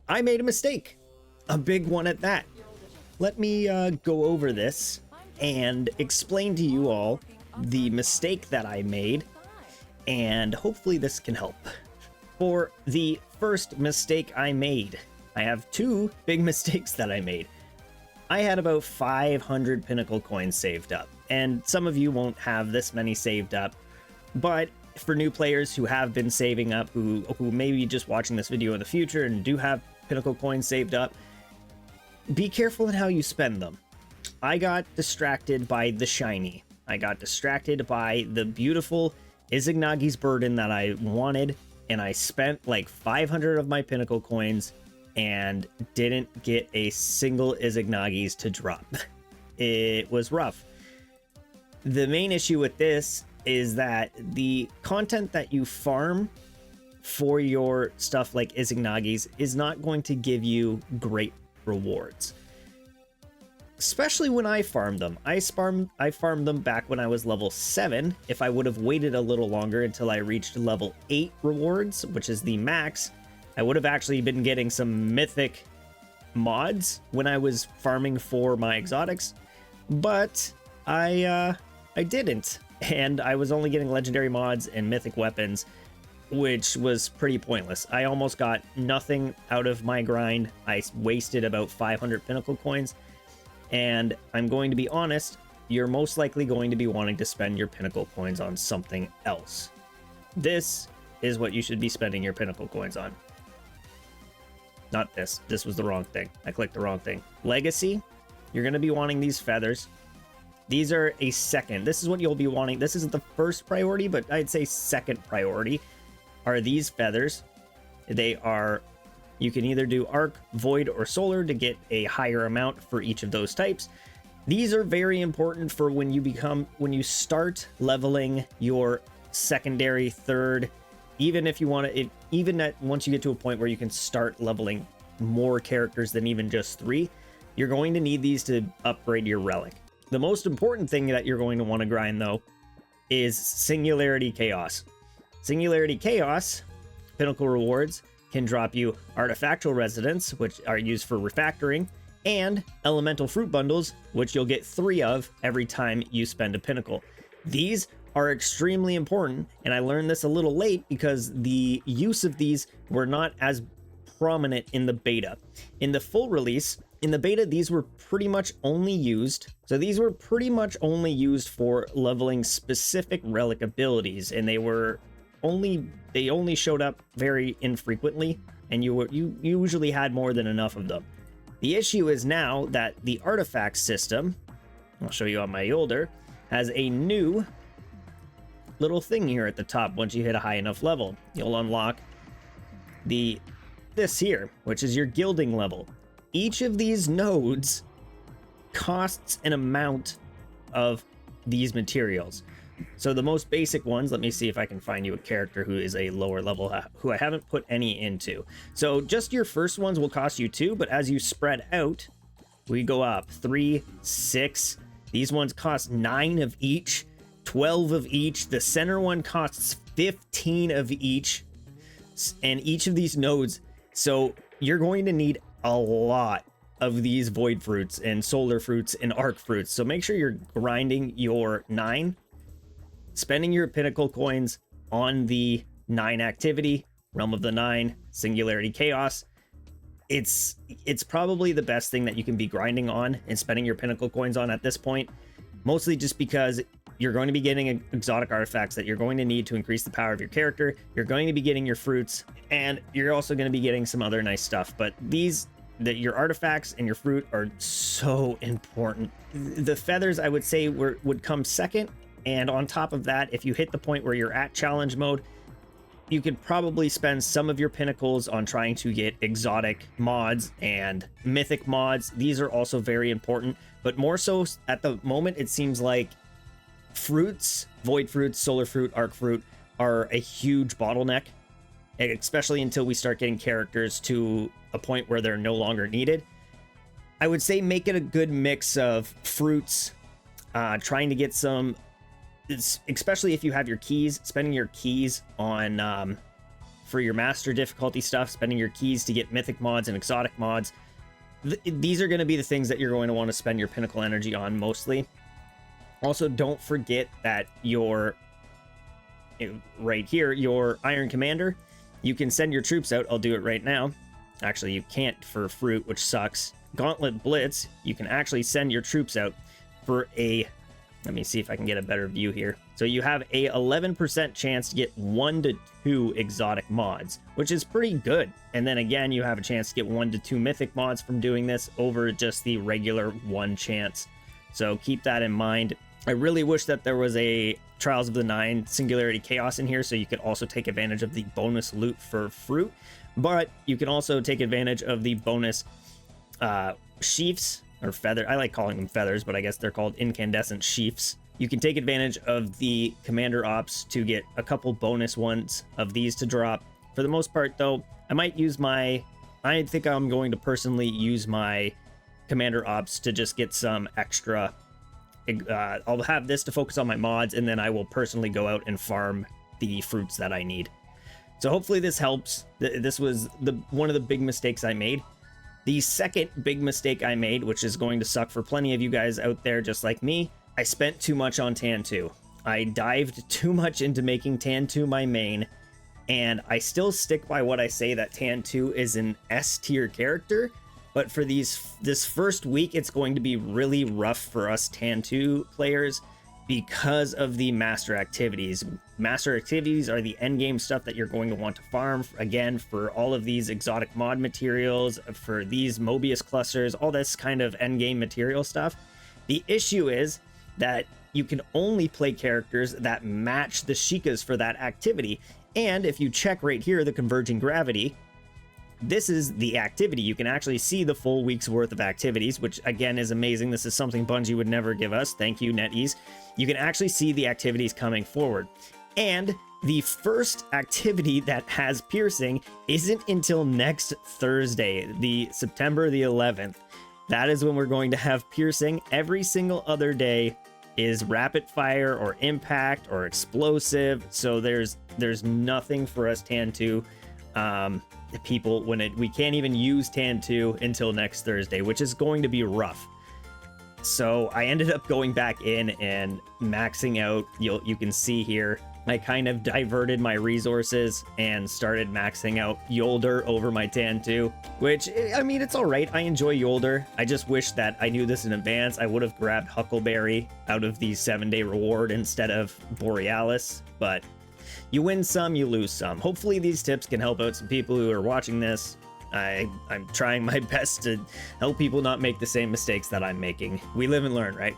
I made a mistake, a big one at that. Let me go over this and explain to you all the mistake that I made, and hopefully this can help. For the first mistake I made, I have two big mistakes that I made. I had about 500 Pinnacle Coins saved up, and some of you won't have this many saved up, but for new players who have been saving up, who may be just watching this video in the future and do have Pinnacle Coins saved up, be careful in how you spend them. I got distracted by the shiny. I got distracted by the beautiful Izignagi's Burden that I wanted, and I spent like 500 of my Pinnacle Coins and didn't get a single Izignagi's to drop. It was rough. The main issue with this is that the content that you farm for your stuff like Izignagi's is not going to give you great rewards. Especially when I farmed them. I farmed them back when I was level 7. If I would have waited a little longer until I reached level 8 rewards, which is the max, I would have actually been getting some mythic mods when I was farming for my exotics, but I didn't, and I was only getting legendary mods and mythic weapons, which was pretty pointless. I almost got nothing out of my grind. I wasted about 500 Pinnacle Coins, and I'm going to be honest, you're most likely going to be wanting to spend your Pinnacle Coins on something else. This is what you should be spending your Pinnacle Coins on. Not this. This was the wrong thing. I clicked the wrong thing. Legacy, you're going to be wanting these feathers. These are a second. This is what you'll be wanting. This isn't the first priority, but I'd say second priority are these feathers. They are, you can either do Arc, Void, or Solar to get a higher amount for each of those types. These are very important for when you start leveling your secondary, third, even if you want to, once you get to a point where you can start leveling more characters than even just 3, you're going to need these to upgrade your relic. The most important thing that you're going to want to grind, though, is Singularity Chaos. Singularity Chaos, Pinnacle rewards, can drop you Artifactual Residents, which are used for refactoring, and Elemental Fruit Bundles, which you'll get 3 of every time you spend a Pinnacle. These are extremely important, and I learned this a little late because the use of these were not as prominent in the beta. In the full release, in the beta, these were pretty much only used. So these were pretty much only used for leveling specific relic abilities, and they only showed up very infrequently, and you usually had more than enough of them. The issue is now that the artifact system, I'll show you on my older, has a new little thing here at the top. Once you hit a high enough level, you'll unlock this here, which is your gilding level. Each of these nodes costs an amount of these materials. So the most basic ones, let me see if I can find you a character who is a lower level, who I haven't put any into. So just your first ones will cost you 2, but as you spread out, we go up 3, 6. These ones cost 9 of each, 12 of each. The center one costs 15 of each, and each of these nodes. So you're going to need a lot of these void fruits and solar fruits and arc fruits. So make sure you're grinding your 9, spending your Pinnacle Coins on the 9 activity, Realm of the 9, Singularity Chaos. It's probably the best thing that you can be grinding on and spending your Pinnacle Coins on at this point, mostly just because you're going to be getting exotic artifacts that you're going to need to increase the power of your character. You're going to be getting your fruits, and you're also going to be getting some other nice stuff. But your artifacts and your fruit are so important. The feathers, I would say, would come second. And on top of that, if you hit the point where you're at challenge mode, you could probably spend some of your pinnacles on trying to get exotic mods and mythic mods. These are also very important, but more so at the moment, it seems like fruits, void fruits, solar fruit, arc fruit are a huge bottleneck, especially until we start getting characters to a point where they're no longer needed. I would say make it a good mix of fruits, trying to get some, especially if you have your keys, spending your keys on for your master difficulty stuff, spending your keys to get mythic mods and exotic mods. These are going to be the things that you're going to want to spend your pinnacle energy on mostly. Also, don't forget that right here, your Iron Commander, you can send your troops out. I'll do it right now. Actually, you can't for fruit, which sucks. Gauntlet Blitz, you can actually send your troops out for a... Let me see if I can get a better view here. So you have a 11% chance to get 1 to 2 exotic mods, which is pretty good. And then again, you have a chance to get 1 to 2 mythic mods from doing this over just the regular 1 chance. So keep that in mind. I really wish that there was a Trials of the Nine Singularity Chaos in here, so you could also take advantage of the bonus loot for fruit. But you can also take advantage of the bonus sheaths, or feather. I like calling them feathers, but I guess they're called incandescent sheaths. You can take advantage of the commander ops to get a couple bonus ones of these to drop. For the most part, though, I think I'm going to personally use my commander ops to just get some extra. I'll have this to focus on my mods, and then I will personally go out and farm the fruits that I need. So hopefully this helps. This was one of the big mistakes I made. The second big mistake I made, which is going to suck for plenty of you guys out there just like me, I spent too much on Tan 2. I dived too much into making Tan 2 my main, and I still stick by what I say that Tan 2 is an S tier character, but for this first week, it's going to be really rough for us Tan 2 players because of the master activities. Master activities are the endgame stuff that you're going to want to farm, again, for all of these exotic mod materials, for these Mobius clusters, all this kind of endgame material stuff. The issue is that you can only play characters that match the Sheikahs for that activity. And if you check right here, the Converging Gravity, this is the activity. You can actually see the full week's worth of activities, which again is amazing. This is something Bungie would never give us. Thank you, NetEase. You can actually see the activities coming forward. And the first activity that has piercing isn't until next Thursday, the September the 11th. That is when we're going to have piercing. Every single other day is rapid fire or impact or explosive. So there's nothing for us Tan 2 people we can't even use Tan 2 until next Thursday, which is going to be rough. So I ended up going back in and maxing out. You can see here, I kind of diverted my resources and started maxing out Yolder over my Tan 2, which, I mean, it's all right. I enjoy Yolder. I just wish that I knew this in advance. I would have grabbed Huckleberry out of the 7-day reward instead of Borealis, but you win some, you lose some. Hopefully these tips can help out some people who are watching this. I'm trying my best to help people not make the same mistakes that I'm making. We live and learn, right?